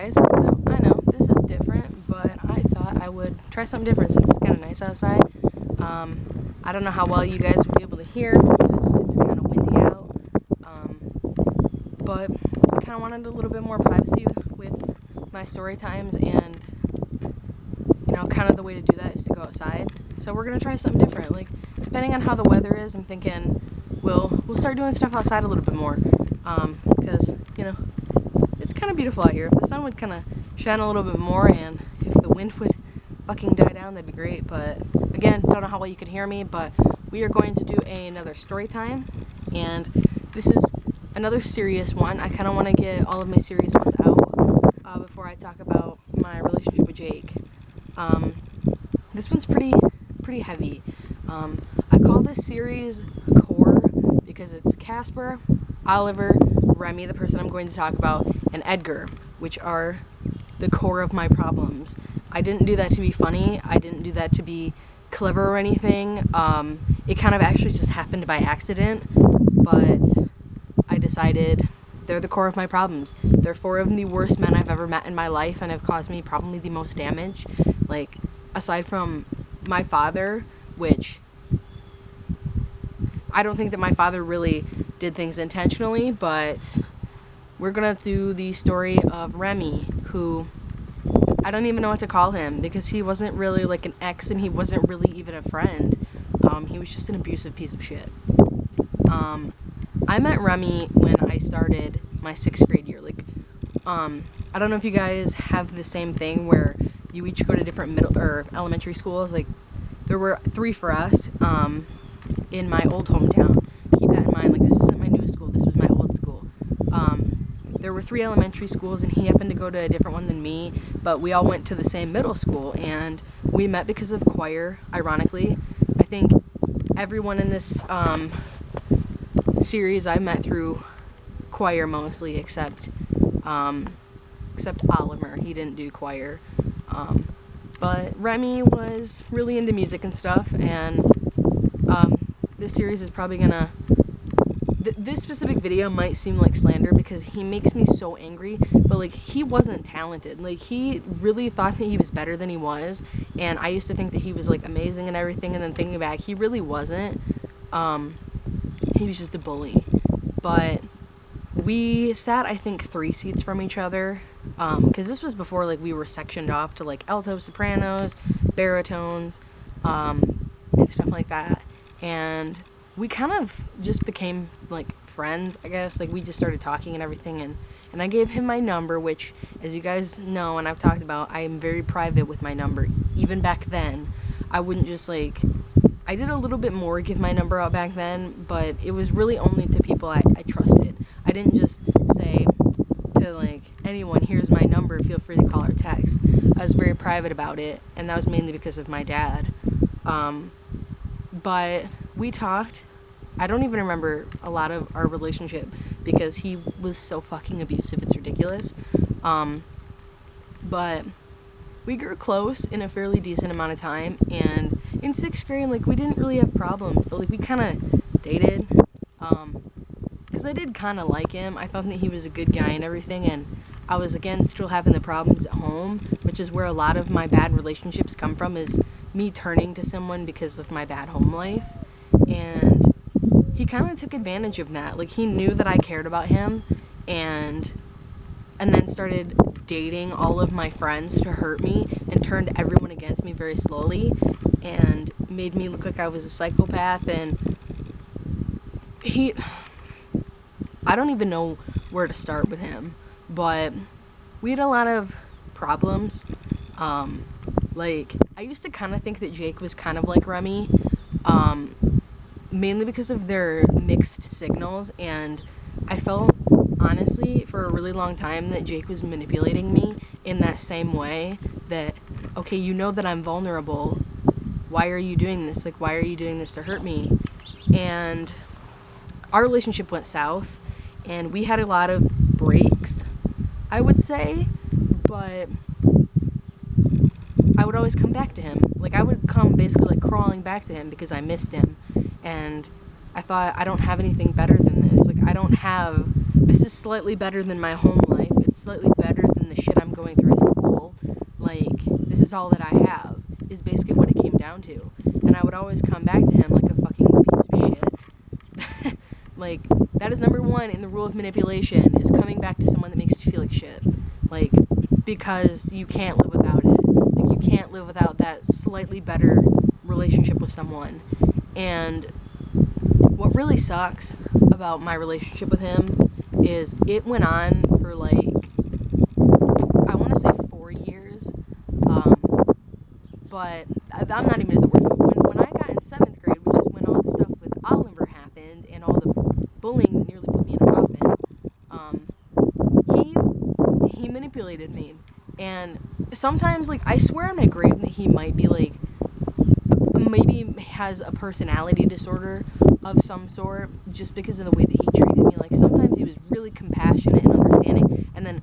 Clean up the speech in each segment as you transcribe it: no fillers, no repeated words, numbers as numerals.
guys. So I know this is different, but I thought I would try something different since it's kind of nice outside. I don't know how well you guys will be able to hear because it's kind of windy out. But I kind of wanted a little bit more privacy with my story times, and kind of the way to do that is to go outside. So we're gonna try something different. Like, depending on how the weather is, I'm thinking we'll start doing stuff outside a little bit more. Because it's kind of beautiful out here. If the sun would kind of shine a little bit more, and if the wind would fucking die down, that'd be great. But again, don't know how well you can hear me, but we are going to do another story time, and this is another serious one. I kind of want to get all of my serious ones out before I talk about my relationship with Jake. This one's pretty heavy. I call this series Core because it's Casper, Oliver, Remi, the person I'm going to talk about, and Edgar, which are the core of my problems. I didn't do that to be funny. I didn't do that to be clever or anything. It kind of actually just happened by accident, but I decided they're the core of my problems. They're four of the worst men I've ever met in my life and have caused me probably the most damage. Like, aside from my father, which I don't think that my father really did things intentionally, but we're gonna do the story of Remi, who I don't even know what to call him because he wasn't really like an ex and he wasn't really even a friend. He was just an abusive piece of shit. I met Remi when I started my 6th grade year. I don't know if you guys have the same thing where you each go to different middle or elementary schools. Like, there were 3 for us in my old hometown. Keep that in mind. Like, this isn't my new school. This was my old school. There were 3 elementary schools, and he happened to go to a different one than me, but we all went to the same middle school, and we met because of choir, ironically. I think everyone in this series I met through choir mostly, except Oliver. He didn't do choir. But Remi was really into music and stuff, and this series is probably gonna... this specific video might seem like slander because he makes me so angry, but, like, he wasn't talented. Like, he really thought that he was better than he was, and I used to think that he was, like, amazing and everything, and then thinking back, he really wasn't. He was just a bully. But we sat, I think, 3 seats from each other, because this was before, like, we were sectioned off to, like, alto, sopranos, baritones, and stuff like that, and we kind of just became, like, friends, I guess. Like, we just started talking and everything, and I gave him my number, which, as you guys know and I've talked about, I am very private with my number. Even back then, I wouldn't just, like... I did a little bit more give my number out back then, but it was really only to people I trusted. I didn't just say to, like, anyone, here's my number, feel free to call or text. I was very private about it, and that was mainly because of my dad. But we talked. I don't even remember a lot of our relationship because he was so fucking abusive, it's ridiculous. But we grew close in a fairly decent amount of time, and in 6th grade, like, we didn't really have problems, but, like, we kind of dated, because I did kind of like him. I thought that he was a good guy and everything, and I was, again, still having the problems at home, which is where a lot of my bad relationships come from, is me turning to someone because of my bad home life, and he kind of took advantage of that. Like, he knew that I cared about him, and then started dating all of my friends to hurt me and turned everyone against me very slowly and made me look like I was a psychopath. And I don't even know where to start with him, but we had a lot of problems. Like, I used to kind of think that Jake was kind of like Remi, mainly because of their mixed signals, and I felt, honestly, for a really long time that Jake was manipulating me in that same way that, okay, you know that I'm vulnerable, why are you doing this? Like, why are you doing this to hurt me? And our relationship went south, and we had a lot of breaks, I would say, but I would always come back to him. Like, I would come basically, like, crawling back to him because I missed him, and I thought, I don't have anything better than this. Like, this is slightly better than my home life. It's slightly better than the shit I'm going through his school. Like, this is all that I have, is basically what it came down to. And I would always come back to him like a fucking piece of shit. Like, that is number one in the rule of manipulation, is coming back to someone that makes you feel like shit. Like, because you can't live without it. Like, you can't live without that slightly better relationship with someone. And what really sucks about my relationship with him is it went on for, like, I want to say 4 years. But I'm not even at the worst. When I got in 7th grade, which is when all the stuff with Oliver happened and all the bullying that nearly put me in a coffin, he manipulated me. And sometimes, like, I swear on my grave that he might be, like, maybe has a personality disorder of some sort, just because of the way that he treated me. Like, sometimes he was really compassionate and understanding, and then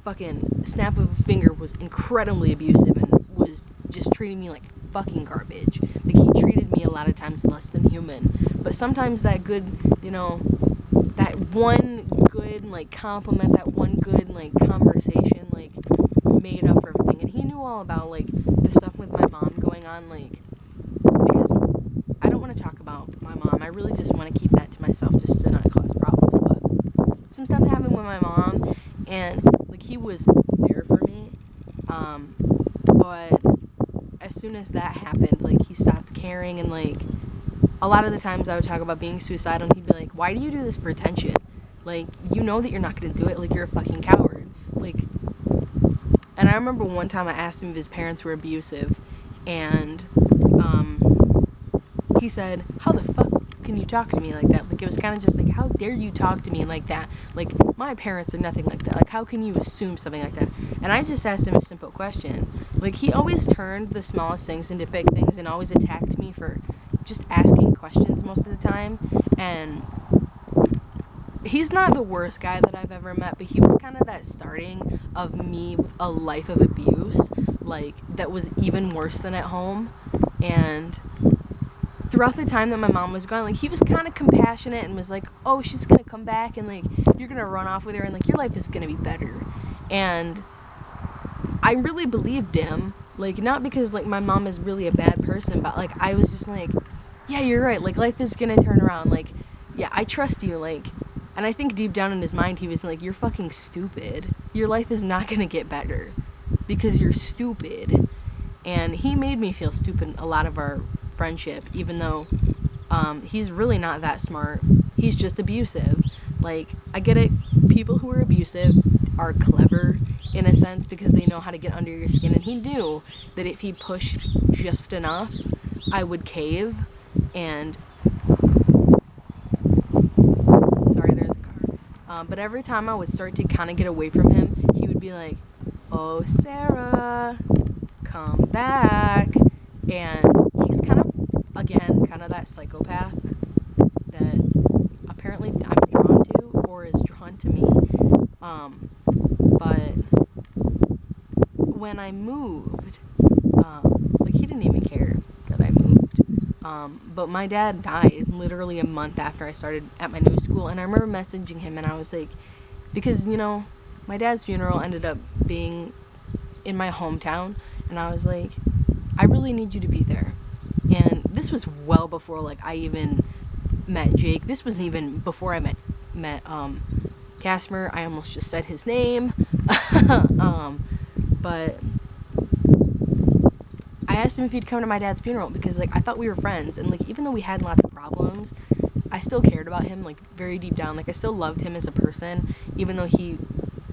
fucking snap of a finger was incredibly abusive and was just treating me like fucking garbage. Like, he treated me a lot of times less than human. But sometimes that good, that one good, like, compliment, that one good, like, conversation, like, made up for everything. And he knew all about, like, the stuff with my mom going on, like, because I don't want to talk about my mom. I really just want to keep that to myself just to not cause problems. But some stuff happened with my mom, and, like, he was there for me. But as soon as that happened, like, he stopped caring, and, like, a lot of the times I would talk about being suicidal, and he'd be like, why do you do this for attention? Like, you know that you're not going to do it. Like, you're a fucking coward. Like, and I remember one time I asked him if his parents were abusive, and, he said, how the fuck can you talk to me like that? Like, it was kind of just like, how dare you talk to me like that? Like, my parents are nothing like that. Like, how can you assume something like that? And I just asked him a simple question. Like, he always turned the smallest things into big things and always attacked me for just asking questions most of the time. And he's not the worst guy that I've ever met, but he was kind of that starting of me with a life of abuse, like, that was even worse than at home. And throughout the time that my mom was gone, like, he was kind of compassionate and was like, oh, she's gonna come back, and, like, you're gonna run off with her, and, like, your life is gonna be better. And I really believed him, like, not because, like, my mom is really a bad person, but, like, I was just like, yeah, you're right, like, life is gonna turn around, like, yeah, I trust you, like. And I think deep down in his mind he was like, you're fucking stupid, your life is not gonna get better because you're stupid. And he made me feel stupid a lot of our friendship, even though he's really not that smart. He's just abusive. Like, I get it, people who are abusive are clever in a sense because they know how to get under your skin, and he knew that if he pushed just enough, I would cave. And sorry, there's a car. But every time I would start to kind of get away from him, he would be like, oh, Sarah, come back. And he's kind of that psychopath that apparently I'm drawn to, or is drawn to me. But when I moved, like, he didn't even care that I moved. But my dad died literally a month after I started at my new school, and I remember messaging him, and I was like, because, my dad's funeral ended up being in my hometown, and I was like, I really need you to be there. And this was well before, like, I even met Jake. This was even before I met Casper. I almost just said his name. But I asked him if he'd come to my dad's funeral because, like, I thought we were friends. And, like, even though we had lots of problems, I still cared about him, like, very deep down. Like, I still loved him as a person, even though he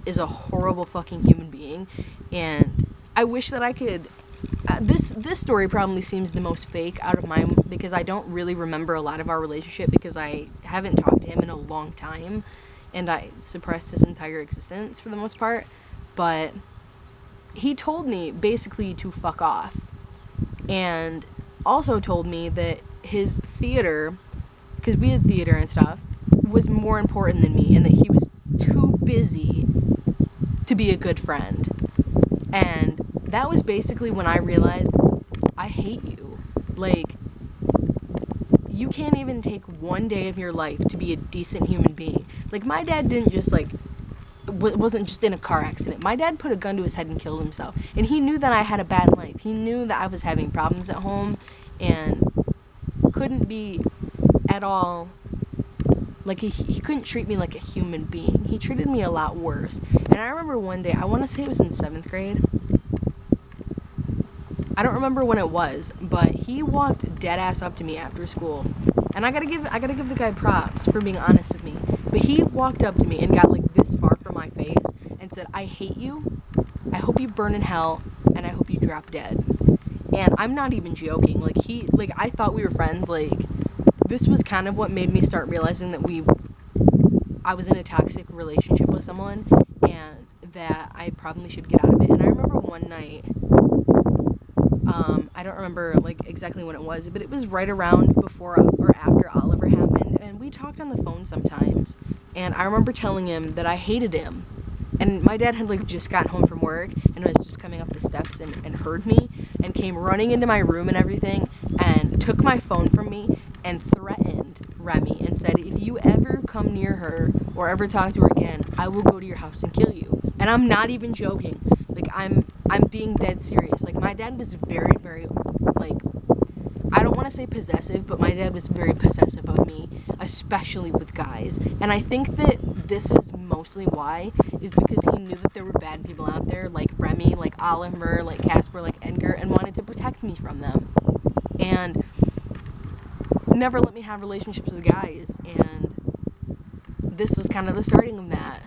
is a horrible fucking human being. And I wish that I could... This story probably seems the most fake out of mine because I don't really remember a lot of our relationship because I haven't talked to him in a long time, and I suppressed his entire existence for the most part. But he told me basically to fuck off, and also told me that his theater, because we had theater and stuff, was more important than me, and that he was too busy to be a good friend. And that was basically when I realized I hate you. Like, you can't even take one day of your life to be a decent human being. Like, my dad didn't just, like, wasn't just in a car accident. My dad put a gun to his head and killed himself. And he knew that I had a bad life. He knew that I was having problems at home and couldn't be at all, like, he couldn't treat me like a human being. He treated me a lot worse. And I remember one day, I want to say it was in 7th grade. I don't remember when it was, but he walked dead ass up to me after school. And I gotta give the guy props for being honest with me. But he walked up to me and got like this far from my face and said, "I hate you. I hope you burn in hell, and I hope you drop dead." And I'm not even joking. Like I thought we were friends. Like, this was kind of what made me start realizing that I was in a toxic relationship with someone, and that I probably should get out of it. And I remember one night, I don't remember like exactly when it was, but it was right around before or after Oliver happened, and we talked on the phone sometimes. And I remember telling him that I hated him. And my dad had like just gotten home from work and was just coming up the steps and heard me and came running into my room and everything and took my phone from me and threatened Remi and said, "If you ever come near her or ever talk to her again, I will go to your house and kill you." And I'm not even joking. Like, I'm being dead serious. Like, my dad was very, very, like, I don't want to say possessive, but my dad was very possessive of me, especially with guys. And I think that this is mostly why, is because he knew that there were bad people out there, like Remi, like Oliver, like Casper, like Edgar, and wanted to protect me from them. And never let me have relationships with guys. And this was kind of the starting of that.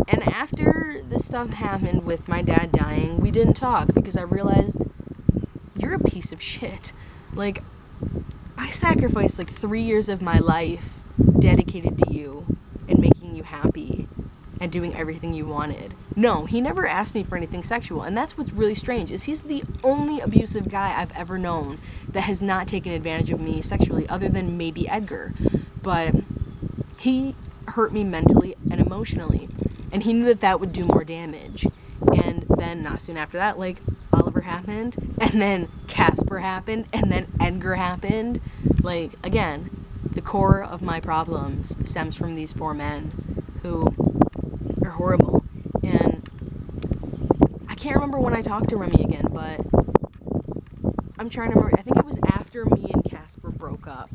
And after this stuff happened with my dad dying, we didn't talk because I realized, you're a piece of shit. Like, I sacrificed like 3 years of my life dedicated to you and making you happy and doing everything you wanted. No, he never asked me for anything sexual, and that's what's really strange, is he's the only abusive guy I've ever known that has not taken advantage of me sexually, other than maybe Edgar. But he hurt me mentally and emotionally, and he knew that that would do more damage. And then not soon after that, like, Oliver happened, and then Casper happened, and then Edgar happened. Like, again, the core of my problems stems from these 4 men who are horrible. And I can't remember when I talked to Remi again, but I'm trying to remember. I think it was after me and Casper broke up.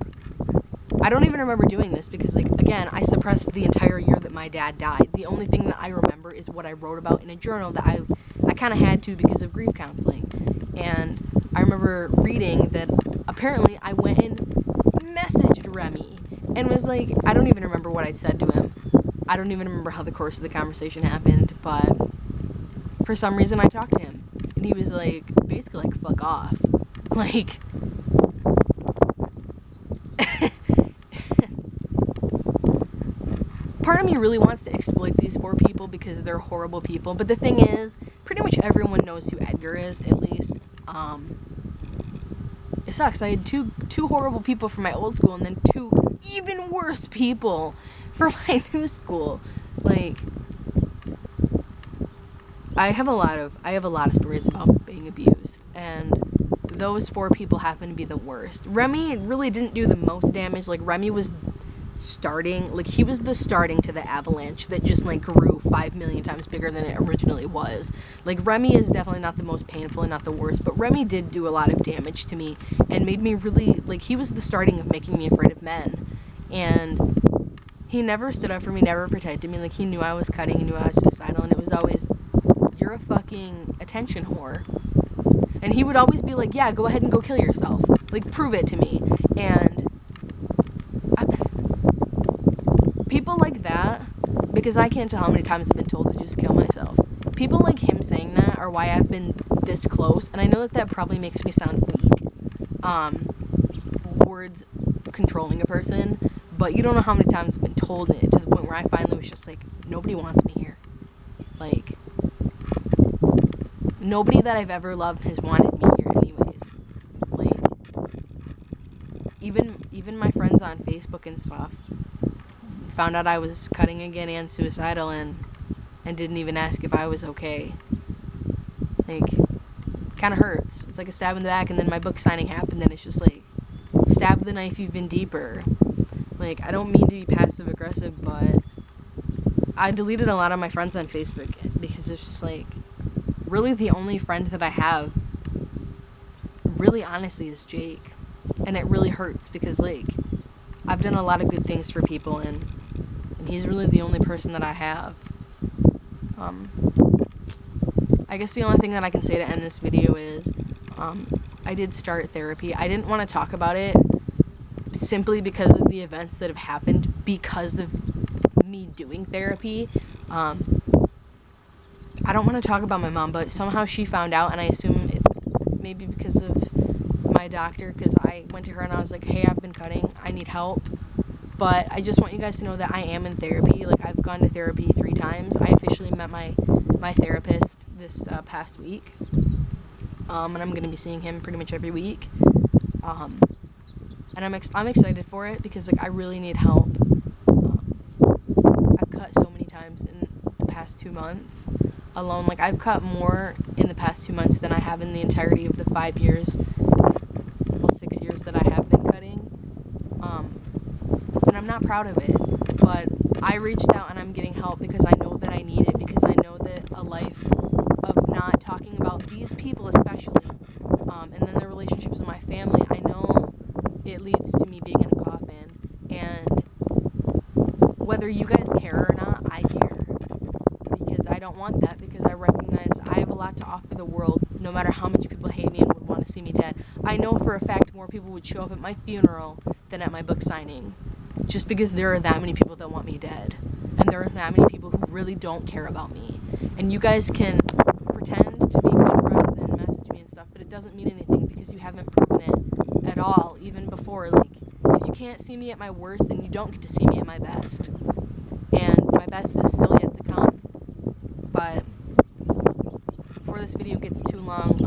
I don't even remember doing this because, like, again, I suppressed the entire year that my dad died. The only thing that I remember is what I wrote about in a journal that I kind of had to because of grief counseling. And I remember reading that apparently I went and messaged Remi and was like, I don't even remember what I'd said to him. I don't even remember how the course of the conversation happened, but for some reason I talked to him. And he was like, basically like, fuck off. Like, part of me really wants to exploit these 4 people because they're horrible people. But the thing is, pretty much everyone knows who Edgar is, at least. It sucks. I had two horrible people from my old school and then 2 even worse people for my new school. Like, I have a lot of stories about being abused, and those 4 people happen to be the worst. Remi really didn't do the most damage. Like, Remi was starting, like, he was the starting to the avalanche that just, like, grew 5 million times bigger than it originally was. Like, Remi is definitely not the most painful and not the worst, but Remi did do a lot of damage to me and made me really, like, he was the starting of making me afraid of men. And he never stood up for me, never protected me. Like, he knew I was cutting, he knew I was suicidal, and it was always, you're a fucking attention whore. And he would always be like, yeah, go ahead and go kill yourself. Like, prove it to me. And people like that, because I can't tell how many times I've been told to just kill myself. People like him saying that are why I've been this close, and I know that that probably makes me sound weak. Words controlling a person, but you don't know how many times I've been told it, to the point where I finally was just like, nobody wants me here. Like, nobody that I've ever loved has wanted me here anyways. Like, even my friends on Facebook and stuff found out I was cutting again and suicidal and didn't even ask if I was okay. Like, kind of hurts. It's like a stab in the back, and then my book signing happened, and it's just like, stab the knife even deeper. Like, I don't mean to be passive aggressive, but I deleted a lot of my friends on Facebook because it's just like, really the only friend that I have, really honestly, is Jake. And it really hurts because, like, I've done a lot of good things for people, and he's really the only person that I have. I guess the only thing that I can say to end this video is, I did start therapy. I didn't want to talk about it simply because of the events that have happened because of me doing therapy. I don't want to talk about my mom, but somehow she found out, and I assume it's maybe because of my doctor, because I went to her and I was like, hey, I've been cutting, I need help. But I just want you guys to know that I am in therapy. Like, I've gone to therapy 3 times. I officially met my therapist this past week, and I'm gonna be seeing him pretty much every week. And I'm excited for it because, like, I really need help. I've cut so many times in the past 2 months alone. Like, I've cut more in the past 2 months than I have in the entirety of the 5 years, well, 6 years that I have been cutting. And I'm not proud of it, but I reached out and I'm getting help because I know that I need it, because I know that a life of not talking about these people especially, and then the relationships with my family, I know it leads to me being in a coffin. And whether you guys care or not, I care, because I don't want that, because I recognize I have a lot to offer the world, no matter how much people hate me and would want to see me dead. I know for a fact more people would show up at my funeral than at my book signing, just because there are that many people that want me dead, and there are that many people who really don't care about me. And you guys can pretend to be good friends and message me and stuff, but it doesn't mean anything because you haven't proven it at all, even before. Like, if you can't see me at my worst, then you don't get to see me at my best. And my best is still yet to come. But before this video gets too long,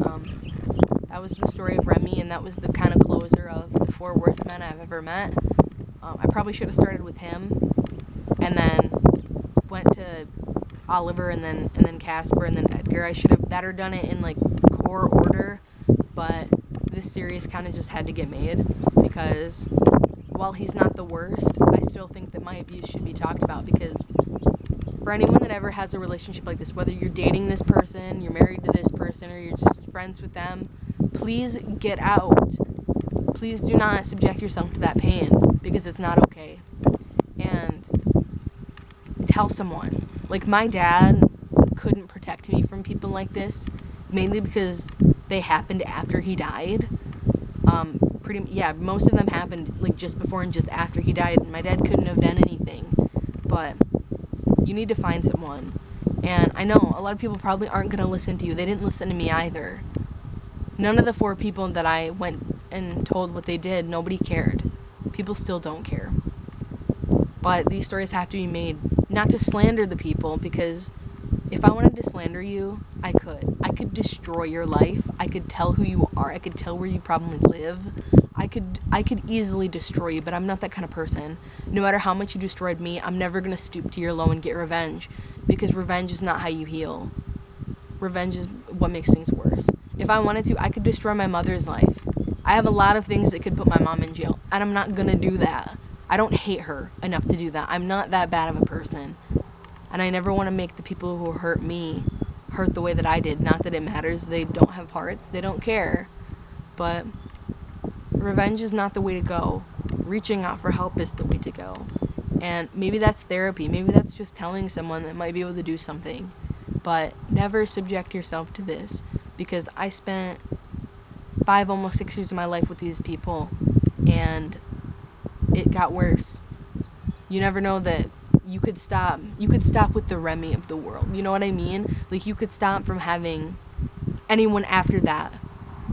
that was the story of Remi, and that was the kind of closer of the 4 worst men I've ever met. I probably should have started with him, and then went to Oliver, and then Casper, and then Edgar. I should have better done it in, like, core order, but this series kind of just had to get made, because while he's not the worst, I still think that my abuse should be talked about, because for anyone that ever has a relationship like this, whether you're dating this person, you're married to this person, or you're just friends with them, please get out. Please do not subject yourself to that pain, because it's not okay. And tell someone. Like, my dad couldn't protect me from people like this, mainly because they happened after he died. Most of them happened, like, just before and just after he died, and my dad couldn't have done anything. But you need to find someone. And I know a lot of people probably aren't going to listen to you. They didn't listen to me either. None of the 4 people that I went and told what they did, nobody cared. People still don't care. But these stories have to be made, not to slander the people, because if I wanted to slander you, I could. I could destroy your life. I could tell who you are. I could tell where you probably live. I could easily destroy you, but I'm not that kind of person. No matter how much you destroyed me, I'm never going to stoop to your low and get revenge, because revenge is not how you heal. Revenge is what makes things worse. If I wanted to, I could destroy my mother's life. I have a lot of things that could put my mom in jail, and I'm not going to do that. I don't hate her enough to do that. I'm not that bad of a person. And I never want to make the people who hurt me hurt the way that I did. Not that it matters. They don't have hearts. They don't care. But revenge is not the way to go. Reaching out for help is the way to go. And maybe that's therapy. Maybe that's just telling someone that might be able to do something. But never subject yourself to this, because I spent 5, almost 6 years of my life with these people, and it got worse. You never know that you could stop with the Remi of the world. You know what I mean? Like, you could stop from having anyone after that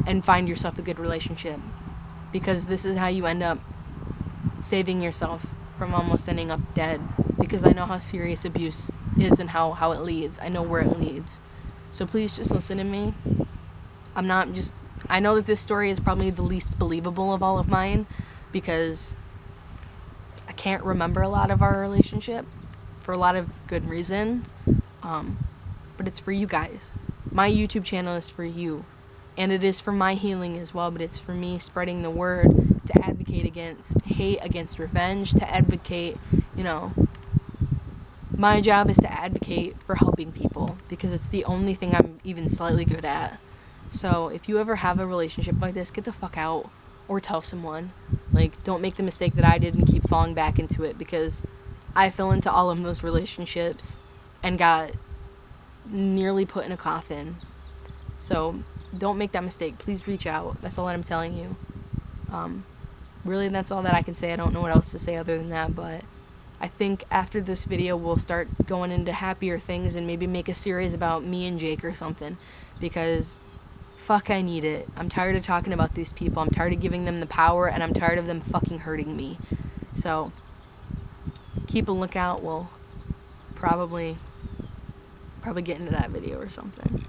and find yourself a good relationship, because this is how you end up saving yourself from almost ending up dead, because I know how serious abuse is and how it leads. I know where it leads. So please just listen to me. I know that this story is probably the least believable of all of mine, because I can't remember a lot of our relationship for a lot of good reasons. But it's for you guys. My YouTube channel is for you. And it is for my healing as well, but it's for me spreading the word to advocate against hate, against revenge, to advocate, you know, my job is to advocate for helping people because it's the only thing I'm even slightly good at. So if you ever have a relationship like this, get the fuck out or tell someone. Like, don't make the mistake that I did and keep falling back into it, because I fell into all of those relationships and got nearly put in a coffin. So don't make that mistake. Please reach out. That's all that I'm telling you. Really, that's all that I can say. I don't know what else to say other than that, but I think after this video we'll start going into happier things and maybe make a series about me and Jake or something, because fuck, I need it. I'm tired of talking about these people. I'm tired of giving them the power, and I'm tired of them fucking hurting me. So keep a lookout. We'll probably get into that video or something.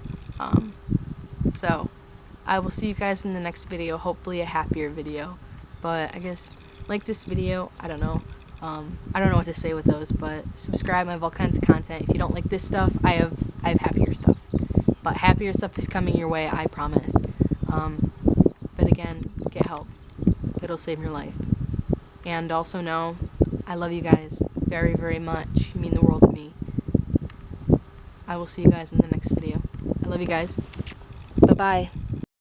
So I will see you guys in the next video, hopefully a happier video. But I guess, like this video, I don't know. I don't know what to say with those, but subscribe. I have all kinds of content. If you don't like this stuff, I have happier stuff. But happier stuff is coming your way, I promise. But again, get help. It'll save your life. And also know, I love you guys very, very much. You mean the world to me. I will see you guys in the next video. I love you guys. Bye-bye.